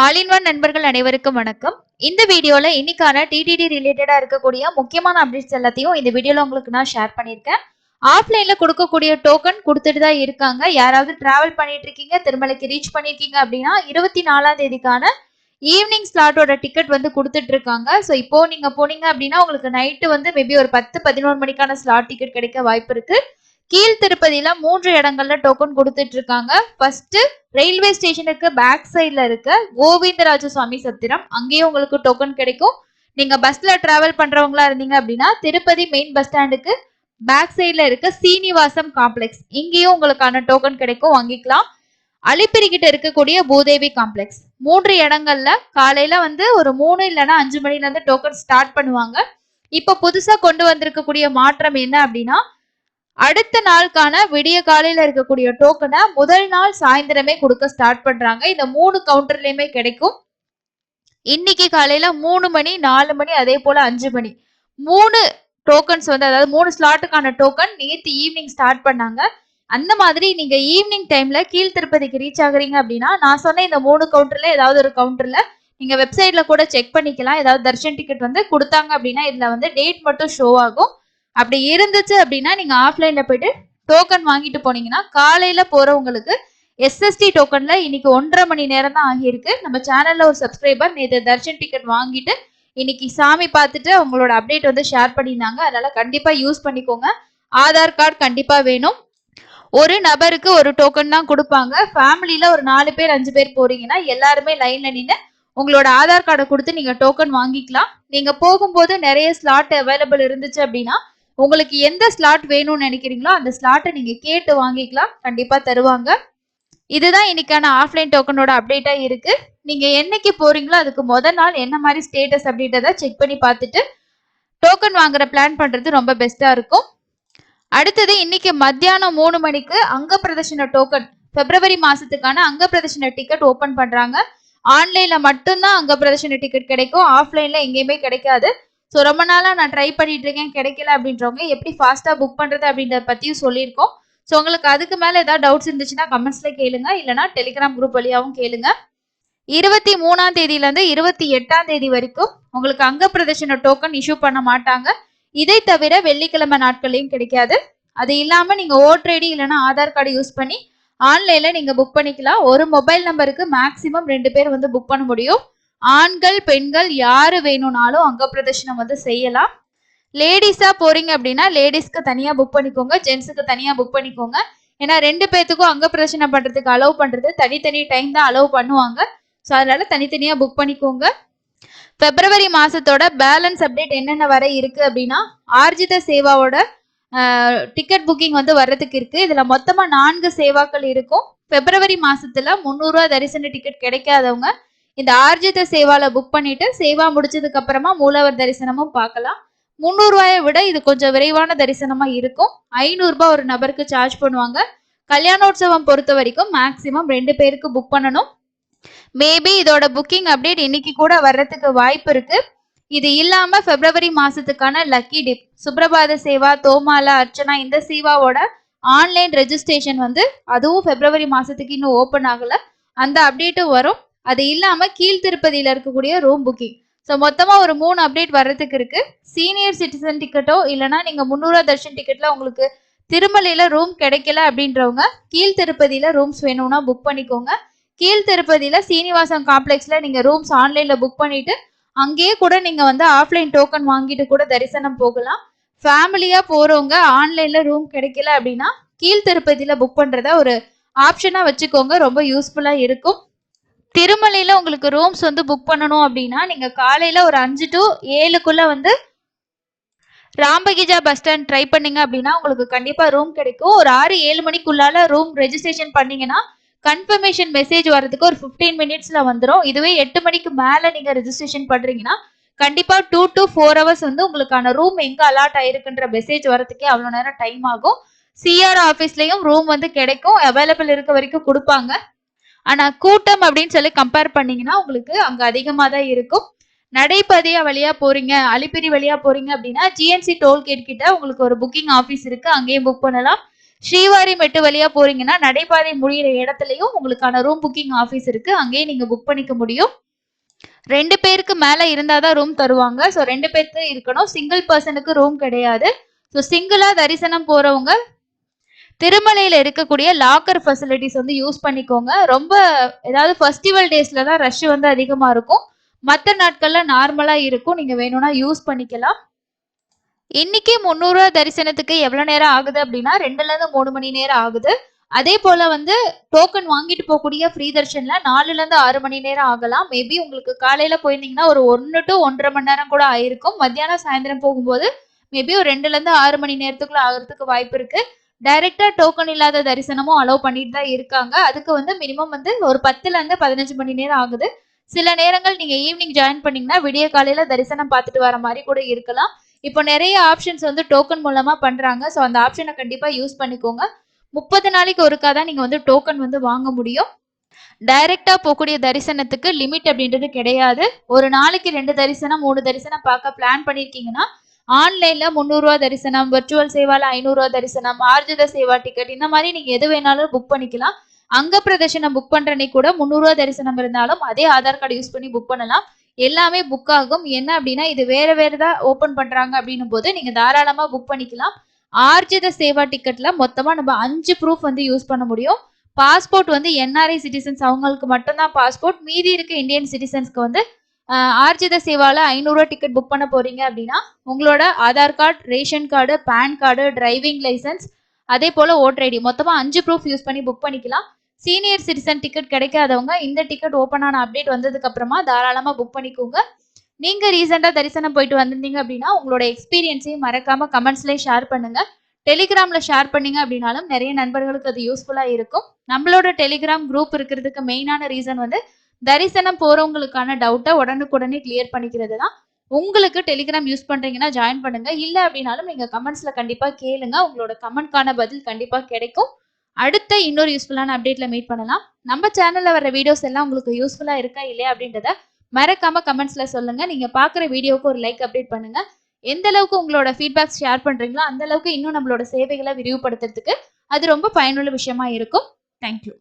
All in one நண்பர்கள் அனைவருக்கும் வணக்கம். இந்த வீடியோல இன்னைக்கான டிடிடி ரிலேட்டடா இருக்கக்கூடிய முக்கியமான அப்டேட்ஸ் எல்லாத்தையும் இந்த வீடியோல உங்களுக்கு நான் ஷேர் பண்ணியிருக்கேன். ஆஃப்லைன்ல கொடுக்கக்கூடிய டோக்கன் கொடுத்துட்டு தான் இருக்காங்க. யாராவது டிராவல் பண்ணிட்டு இருக்கீங்க, திருமலைக்கு ரீச் பண்ணிருக்கீங்க அப்படின்னா 24ஆம் தேதிக்கான ஈவினிங் ஸ்லாட்டோட டிக்கெட் வந்து கொடுத்துட்டு இருக்காங்க. ஸோ இப்போ நீங்க போனீங்க அப்படின்னா உங்களுக்கு நைட்டு வந்து மேபி ஒரு 10-11 மணிக்கான ஸ்லாட் டிக்கெட் கிடைக்க வாய்ப்பு இருக்கு. கீழ் திருப்பதியில 3 இடங்கள்ல டோக்கன் கொடுத்துட்டு இருக்காங்க. ஃபர்ஸ்ட் ரயில்வே ஸ்டேஷனுக்கு பேக் சைட்ல இருக்க கோவிந்தராஜ சுவாமி சத்திரம், அங்கேயும் உங்களுக்கு டோக்கன் கிடைக்கும். நீங்க பஸ்ல டிராவல் பண்றவங்களா இருந்தீங்க அப்படின்னா திருப்பதி மெயின் பஸ் ஸ்டாண்டுக்கு பேக் சைட்ல இருக்க சீனிவாசம் காம்ப்ளெக்ஸ், இங்கேயும் உங்களுக்கான டோக்கன் கிடைக்கும், வாங்கிக்கலாம். அலிப்பிரி கிட்ட இருக்கக்கூடிய பூதேவி காம்ப்ளெக்ஸ், 3 இடங்கள்ல காலையில வந்து ஒரு 3 இல்லைன்னா 5 மணில இருந்து டோக்கன் ஸ்டார்ட் பண்ணுவாங்க. இப்ப புதுசா கொண்டு வந்திருக்கக்கூடிய மாற்றம் என்ன அப்படின்னா, அடுத்த நாளுக்கான விடிய காலையில இருக்கக்கூடிய டோக்கனை முதல் நாள் சாயந்தரமே கொடுக்க ஸ்டார்ட் பண்றாங்க. இந்த 3 கவுண்டர்லயுமே கிடைக்கும். இன்னைக்கு காலையில 3 மணி, 4 மணி, அதே போல 5 மணி 3 டோக்கன்ஸ் வந்து, அதாவது 3 ஸ்லாட்டுக்கான டோக்கன் நேத்து ஈவினிங் ஸ்டார்ட் பண்ணாங்க. அந்த மாதிரி நீங்க ஈவினிங் டைம்ல கீழ் திருப்பதிக்கு ரீச் ஆகுறீங்க அப்படின்னா நான் சொன்ன இந்த 3 கவுண்டர்ல ஏதாவது ஒரு கவுண்டர்ல நீங்க வெப்சைட்ல கூட செக் பண்ணிக்கலாம். ஏதாவது தர்ஷன் டிக்கெட் வந்து கொடுத்தாங்க அப்படின்னா இதுல வந்து டேட் மட்டும் ஷோ ஆகும். அப்படி இருந்துச்சு அப்படின்னா நீங்க ஆஃப்லைன்ல போயிட்டு டோக்கன் வாங்கிட்டு போனீங்கன்னா காலையில போறவங்களுக்கு எஸ்எஸ்டி டோக்கன்ல இன்னைக்கு 1.5 மணி நேரம் தான் ஆகியிருக்கு. நம்ம சேனல்ல ஒரு சப்ஸ்கிரைபர் நேற்று தர்ஷன் டிக்கெட் வாங்கிட்டு இன்னைக்கு சாமி பார்த்துட்டு அவங்களோட அப்டேட் வந்து ஷேர் பண்ணியிருந்தாங்க. அதனால கண்டிப்பா யூஸ் பண்ணிக்கோங்க. ஆதார் கார்டு கண்டிப்பா வேணும். ஒரு நபருக்கு ஒரு டோக்கன் தான் கொடுப்பாங்க. ஃபேமிலியில ஒரு 4 பேர் 5 பேர் போறீங்கன்னா எல்லாருமே லைன்ல நின்று உங்களோட ஆதார் கார்டை கொடுத்து நீங்க டோக்கன் வாங்கிக்கலாம். நீங்க போகும்போது நிறைய ஸ்லாட் அவைலபிள் இருந்துச்சு அப்படின்னா உங்களுக்கு எந்த ஸ்லாட் வேணும்னு நினைக்கிறீங்களோ அந்த ஸ்லாட்டை நீங்க கேட்டு வாங்கிக்கலாம், கண்டிப்பா தருவாங்க. இதுதான் இன்னைக்கான ஆஃப்லைன் டோக்கனோட அப்டேட்டா இருக்கு. நீங்க என்னைக்கு போறீங்களோ அதுக்கு முதல் நாள் என்ன மாதிரி ஸ்டேட்டஸ் அப்படின்றத செக் பண்ணி பார்த்துட்டு டோக்கன் வாங்குற பிளான் பண்றது ரொம்ப பெஸ்டா இருக்கும். அடுத்தது இன்னைக்கு மத்தியானம் 3 மணிக்கு அங்க பிரதர்ஷன டோக்கன், பிப்ரவரி மாசத்துக்கான அங்க பிரதர்ஷன டிக்கெட் ஓபன் பண்றாங்க. ஆன்லைன்ல மட்டும்தான் அங்க பிரதர்ஷன டிக்கெட் கிடைக்கும், ஆஃப்லைன்ல எங்கேயுமே கிடைக்காது. ஸோ ரொம்ப நாளா நான் ட்ரை பண்ணிட்டு இருக்கேன், கிடைக்கல அப்படின்றவங்க எப்படி ஃபாஸ்டா புக் பண்றது அப்படின்றத பத்தியும் சொல்லியிருக்கோம். ஸோ உங்களுக்கு அதுக்கு மேல ஏதாவது டவுட்ஸ் இருந்துச்சுன்னா கமெண்ட்ஸ்ல கேளுங்க, இல்லைன்னா டெலிகிராம் குரூப் வழியாகவும் கேளுங்க. 23ஆம் தேதியில இருந்து 28ஆம் தேதி வரைக்கும் உங்களுக்கு அங்க பிரதர்ஷன டோக்கன் இஷ்யூ பண்ண மாட்டாங்க. இதை தவிர வெள்ளிக்கிழமை நாட்களையும் கிடைக்காது. அது இல்லாம நீங்க ஓட்டர் ஐடி இல்லைன்னா ஆதார் கார்டு யூஸ் பண்ணி ஆன்லைன்ல நீங்க புக் பண்ணிக்கலாம். ஒரு மொபைல் நம்பருக்கு மேக்சிமம் 2 பேர் வந்து புக் பண்ண முடியும். ஆண்கள் பெண்கள் யாரு வேணும்னாலும் அங்க பிரதர்ஷனம் வந்து செய்யலாம். லேடிஸா போறீங்க அப்படின்னா லேடிஸ்க்கு தனியா புக் பண்ணிக்கோங்க, ஜென்ஸுக்கு தனியா புக் பண்ணிக்கோங்க. ஏன்னா 2 பேத்துக்கும் அங்க பிரதர்ஷனம் பண்றதுக்கு அலோவ் பண்றது தனித்தனி டைம் தான் அலோவ் பண்ணுவாங்க. ஸோ அதனால தனித்தனியா புக் பண்ணிக்கோங்க. பிப்ரவரி மாசத்தோட பேலன்ஸ் அப்டேட் என்னென்ன வர இருக்கு அப்படின்னா, ஆர்ஜித சேவாவோட டிக்கெட் புக்கிங் வந்து வர்றதுக்கு இருக்கு. இதுல மொத்தமா 4 சேவாக்கள் இருக்கும். பிப்ரவரி மாசத்துல 300 ரூபாய் தரிசன டிக்கெட் கிடைக்காதவங்க இந்த ஆர்ஜித சேவால புக் பண்ணிட்டு சேவா முடிச்சதுக்கு அப்புறமா மூலவர் தரிசனமும் பார்க்கலாம். 300 ரூபாயை விட இது கொஞ்சம் விரைவான தரிசனமா இருக்கும். 500 ரூபாய் ஒரு நபருக்கு சார்ஜ் பண்ணுவாங்க. கல்யாணோற்சவம் பொறுத்த வரைக்கும் மேக்சிமம் 2 பேருக்கு புக் பண்ணணும். மேபி இதோட புக்கிங் அப்டேட் இன்னைக்கு கூட வர்றதுக்கு வாய்ப்பு இருக்கு. இது இல்லாம பிப்ரவரி மாசத்துக்கான லக்கி டிப், சுப்ரபாத சேவா, தோமாலா, அர்ச்சனா இந்த சேவாவோட ஆன்லைன் ரெஜிஸ்ட்ரேஷன் வந்து அதுவும் பிப்ரவரி மாசத்துக்கு இன்னும் ஓபன் ஆகல, அந்த அப்டேட்டும் வரும். அது இல்லாம கீழ் திருப்பதியில இருக்கக்கூடிய ரூம் புக்கிங், ஸோ மொத்தமா ஒரு 3 அப்டேட் வர்றதுக்கு இருக்கு. சீனியர் சிட்டிசன் டிக்கெட்டோ இல்லைன்னா நீங்க 300 தர்ஷன் டிக்கெட்ல உங்களுக்கு திருமலையில ரூம் கிடைக்கல அப்படின்றவங்க கீழ் திருப்பதியில ரூம்ஸ் வேணும்னா புக் பண்ணிக்கோங்க. கீழ் திருப்பதியில சீனிவாசம் காம்ப்ளெக்ஸ்ல நீங்க ரூம்ஸ் ஆன்லைன்ல புக் பண்ணிட்டு அங்கேயே கூட நீங்க வந்து ஆஃப்லைன் டோக்கன் வாங்கிட்டு கூட தரிசனம் போகலாம். ஃபேமிலியா போறவங்க ஆன்லைன்ல ரூம் கிடைக்கல அப்படின்னா கீழ் திருப்பதியில புக் பண்றத ஒரு ஆப்ஷனா வச்சுக்கோங்க, ரொம்ப யூஸ்ஃபுல்லா இருக்கும். திருமலையில உங்களுக்கு ரூம்ஸ் வந்து புக் பண்ணணும் அப்படின்னா நீங்க காலையில ஒரு 5 to 7க்குள்ள வந்து ராம்பகிஜா பஸ் ஸ்டாண்ட் ட்ரை பண்ணீங்க அப்படின்னா உங்களுக்கு கண்டிப்பா ரூம் கிடைக்கும். ஒரு 6-7 மணிக்குள்ளால ரூம் ரெஜிஸ்ட்ரேஷன் பண்ணீங்கன்னா கன்ஃபர்மேஷன் மெசேஜ் வரதுக்கு ஒரு 15 மினிட்ஸ்ல வந்துடும். இதுவே 8 மணிக்கு மேல நீங்க ரெஜிஸ்ட்ரேஷன் பண்றீங்கன்னா கண்டிப்பா 2 to 4 ஹவர்ஸ் வந்து உங்களுக்கான ரூம் எங்க அலாட் ஆயிருக்குன்ற மெசேஜ் வரதுக்கே அவ்வளவு நேரம் டைம் ஆகும். சிஆர் ஆபீஸ்லயும் ரூம் வந்து கிடைக்கும், அவைலபிள் இருக்க வரைக்கும் கொடுப்பாங்க. ஆனா கூட்டம் அப்படின்னு சொல்லி கம்பேர் பண்ணீங்கன்னா உங்களுக்கு அங்க அதிகமா தான் இருக்கும். நடைபாதையா வழியா போறீங்க, அலிப்பிரி வழியா போறீங்க அப்படின்னா ஜிஎன்சி டோல்கேட் கிட்ட உங்களுக்கு ஒரு புக்கிங் ஆபீஸ் இருக்கு, அங்கேயும் புக் பண்ணலாம். ஸ்ரீவாரி மெட்டு வழியா போறீங்கன்னா நடைபாதை முடியிற இடத்துலயும் உங்களுக்கான ரூம் புக்கிங் ஆஃபீஸ் இருக்கு. அங்கேயே நீங்க புக் பண்ணிக்க முடியும். 2 பேருக்கு மேல இருந்தாதான் ரூம் தருவாங்க. ஸோ 2 பேருக்கு இருக்கணும். சிங்கிள் பர்சனுக்கு ரூம் கிடையாது. ஸோ சிங்கிளா தரிசனம் போறவங்க திருமலையில இருக்கக்கூடிய லாக்கர் ஃபெசிலிட்டிஸ் வந்து யூஸ் பண்ணிக்கோங்க. ரொம்ப ஏதாவது ஃபெஸ்டிவல் டேஸ்ல தான் ரஷ் வந்து அதிகமா இருக்கும். மற்ற நாட்கள்ல நார்மலா இருக்கும். நீங்க வேணும்னா யூஸ் பண்ணிக்கலாம். இன்னைக்கு 300 தரிசனத்துக்கு எவ்வளவு நேரம் ஆகுது அப்படின்னா 2ல இருந்து 3 மணி நேரம் ஆகுது. அதே போல வந்து டோக்கன் வாங்கிட்டு போகக்கூடிய ஃப்ரீ தர்ஷன்ல 4ல இருந்து 6 மணி நேரம் ஆகலாம். மேபி உங்களுக்கு காலையில போயிருந்தீங்கன்னா ஒரு 1 to 1.5 மணி நேரம் கூட ஆயிருக்கும். மத்தியானம் சாயந்தரம் போகும்போது மேபி ஒரு 2ல இருந்து 6 மணி நேரத்துக்குள்ள ஆகிறதுக்கு வாய்ப்பு இருக்கு. டைரக்டா டோக்கன் இல்லாத தரிசனமும் அலோவ் பண்ணிட்டு தான் இருக்காங்க. அதுக்கு வந்து மினிமம் வந்து ஒரு 10ல இருந்து 15 மணி நேரம் ஆகுது. சில நேரங்கள் நீங்க ஈவினிங் ஜாயின் பண்ணீங்கன்னா விடிய காலையில தரிசனம் பார்த்துட்டு வர மாதிரி கூட இருக்கலாம். இப்போ நிறைய ஆப்ஷன்ஸ் வந்து டோக்கன் மூலமா பண்றாங்க. ஸோ அந்த ஆப்ஷனை கண்டிப்பா யூஸ் பண்ணிக்கோங்க. 30 நாளைக்கு ஒருக்கா தான் நீங்க வந்து டோக்கன் வந்து வாங்க முடியும். டைரக்டா போகக்கூடிய தரிசனத்துக்கு லிமிட் அப்படின்றது கிடையாது. ஒரு நாளைக்கு 2 தரிசனம் 3 தரிசனம் பார்க்க பிளான் பண்ணிருக்கீங்கன்னா ஆன்லைன்ல 300 தரிசனம், விர்ச்சுவல் சேவால 500 தரிசனம், ஆர்ஜித சேவா டிக்கெட் இந்த மாதிரி நீங்க எது வேணாலும் புக் பண்ணிக்கலாம். அங்க பிரதர்ஷனம் புக் பண்ற அன்னைக்கு கூட 300 தரிசனம் இருந்தாலும் அதே ஆதார் கார்டு யூஸ் பண்ணி புக் பண்ணலாம். எல்லாமே புக் ஆகும். என்ன அப்படின்னா இது வேற வேறதான் ஓபன் பண்றாங்க அப்படின்னும் போது நீங்க தாராளமா புக் பண்ணிக்கலாம். ஆர்ஜித சேவா டிக்கெட்ல மொத்தமா நம்ம 5 ப்ரூஃப் வந்து யூஸ் பண்ண முடியும். பாஸ்போர்ட் வந்து என்ஆர்ஐ சிட்டிசன்ஸ் அவங்களுக்கு மட்டும்தான் பாஸ்போர்ட். மீதி இருக்க இந்தியன் சிட்டிசன்ஸ்க்கு வந்து ஆர்ஜித சேவால 500 டிக்கெட் புக் பண்ண போறீங்க அப்படின்னா உங்களோட Aadhaar card, ration card, PAN card, driving licence, அதே போல ஓட்டர் ஐடி மொத்தமா 5 ப்ரூஃப் யூஸ் பண்ணி புக் பண்ணிக்கலாம். சீனியர் சிட்டிசன் டிக்கெட் கிடைக்காதவங்க இந்த டிக்கெட் ஓப்பன் ஆன அப்டேட் வந்ததுக்கு அப்புறமா தாராளமா புக் பண்ணிக்கோங்க. நீங்க ரீசெண்டா தரிசனம் போயிட்டு வந்திருந்தீங்க அப்படின்னா உங்களோட எக்ஸ்பீரியன்ஸையும் மறக்காம கமெண்ட்ஸ்ல ஷேர் பண்ணுங்க. டெலிகிராம்ல ஷேர் பண்ணீங்க அப்படின்னாலும் நிறைய நண்பர்களுக்கு அது யூஸ்ஃபுல்லா இருக்கும். நம்மளோட டெலிகிராம் குரூப் இருக்கிறதுக்கு மெயினான ரீசன் வந்து தரிசனம் போறவங்களுக்கான டவுட்டை உடனுக்குடனே கிளியர் பண்ணிக்கிறது தான். உங்களுக்கு டெலிகிராம் யூஸ் பண்றீங்கன்னா ஜாயின் பண்ணுங்க. இல்ல அப்படின்னாலும் நீங்க கமெண்ட்ஸ்ல கண்டிப்பா கேளுங்க. உங்களோட கமெண்ட்கான பதில் கண்டிப்பா கிடைக்கும். அடுத்த இன்னொரு யூஸ்ஃபுல்லான அப்டேட்ல மீட் பண்ணலாம். நம்ம சேனல்ல வர வீடியோஸ் எல்லாம் உங்களுக்கு யூஸ்ஃபுல்லா இருக்கா இல்லையா அப்படின்றத மறக்காம கமெண்ட்ஸ்ல சொல்லுங்க. நீங்க பாக்குற வீடியோக்கு ஒரு லைக் அப்டேட் பண்ணுங்க. எந்த அளவுக்கு உங்களோட ஃபீட்பேக்ஸ் ஷேர் பண்றீங்களோ அந்த அளவுக்கு இன்னும் நம்மளோட சேவைகளை விரிவுபடுத்துறதுக்கு அது ரொம்ப பயனுள்ள விஷயமா இருக்கும். தேங்க்யூ.